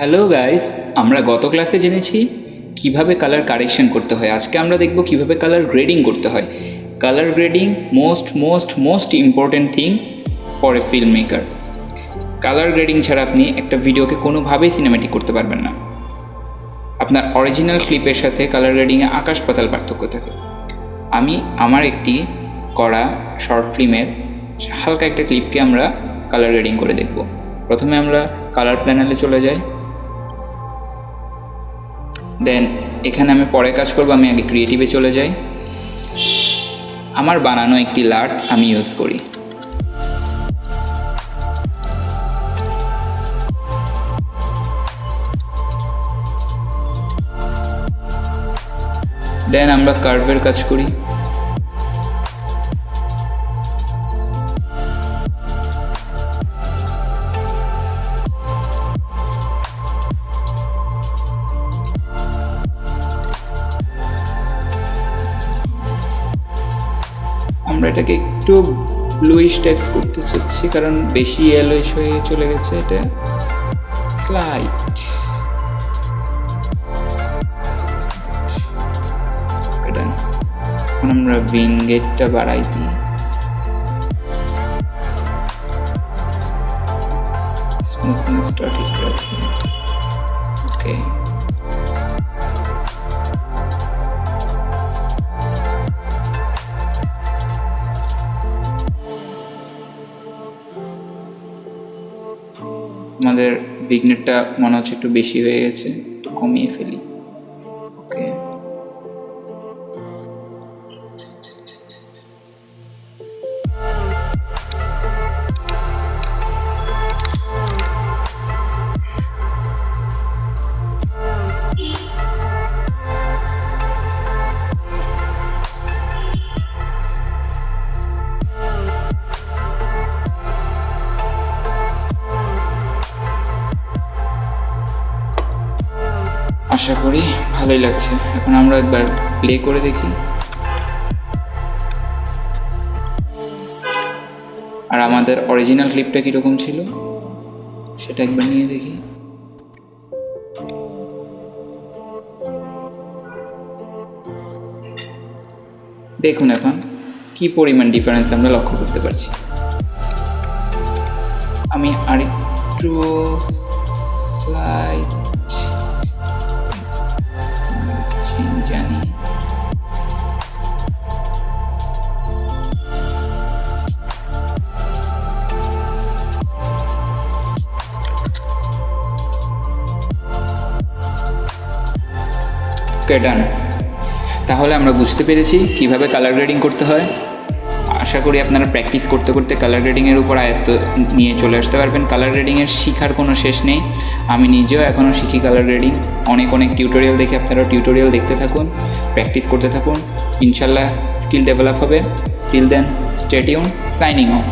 Hello guys, আমরা গত ক্লাসে জেনেছি কিভাবে কালার কারেকশন করতে হয়। আজকে আমরা দেখব কিভাবে কালার গ্রেডিং করতে হয়। Colour grading most important thing for a film maker. Colour grading ছাড়া আপনি একটা ভিডিওকে কোনোভাবেই সিনেম্যাটিক করতে পারবেন না। আপনার অরিজিনাল ক্লিপের সাথে কালার গ্রেডিংয়ে আকাশ পাতাল পার্থক্য থাকে। আমি আমার একটি করা শর্ট ফিল্মের হালকা একটা ক্লিপকে আমরা কালার গ্রেডিং করে দেখব। প্রথমে আমরা কালার প্যানেলে চলে যাই, দেন এখানে আমি পরে কাজ করব। আমি আগে ক্রিয়েটিভে চলে যাই। আমার বানানো একটি লাট আমি ইউজ করি। দেন আমরা কার্ভের কাজ করি। আমরা এটাকে একটু ব্লুইশ টাইপ করতে চাচ্ছি, কারণ বেশি ইয়েলোইশ হয়ে চলে গেছে। এটা স্লাইট এটা। এখন আমরা উইঙ্গেটটা বাড়াই দিই, স্মুথনেসটা ঠিক রাখি। ওকে, আমাদের ভিগনেটটা মনে হচ্ছে একটু বেশি হয়ে গেছে, একটু কমিয়ে ফেলি। ওকে, আশা করি ভালোই লাগছে। এখন আমরা একবার প্লে করে দেখি, আর আমাদের অরিজিনাল ক্লিপটা কীরকম ছিল সেটা একবার নিয়ে দেখি। দেখুন এখন কি পরিমাণ ডিফারেন্স আমরা লক্ষ্য করতে পারছি। আমি আরেকটু স্লাইড জানি। ডান। তাহলে আমরা বুঝতে পেরেছি কিভাবে কালার গ্রেডিং করতে হয়। আশা করি আপনারা প্র্যাকটিস করতে করতে কালার গ্রেডিংয়ের উপর আয়ত্ত নিয়ে চলে আসতে পারবেন। কালার গ্রেডিংয়ের শেখার কোনো শেষ নেই। আমি নিজেও এখনও শিখি কালার গ্রেডিং। অনেক টিউটোরিয়াল দেখে আপনারা টিউটোরিয়াল দেখতে থাকুন, প্র্যাকটিস করতে থাকুন। ইনশাল্লাহ স্কিল ডেভেলপ হবে। Till then, stay tune, signing of.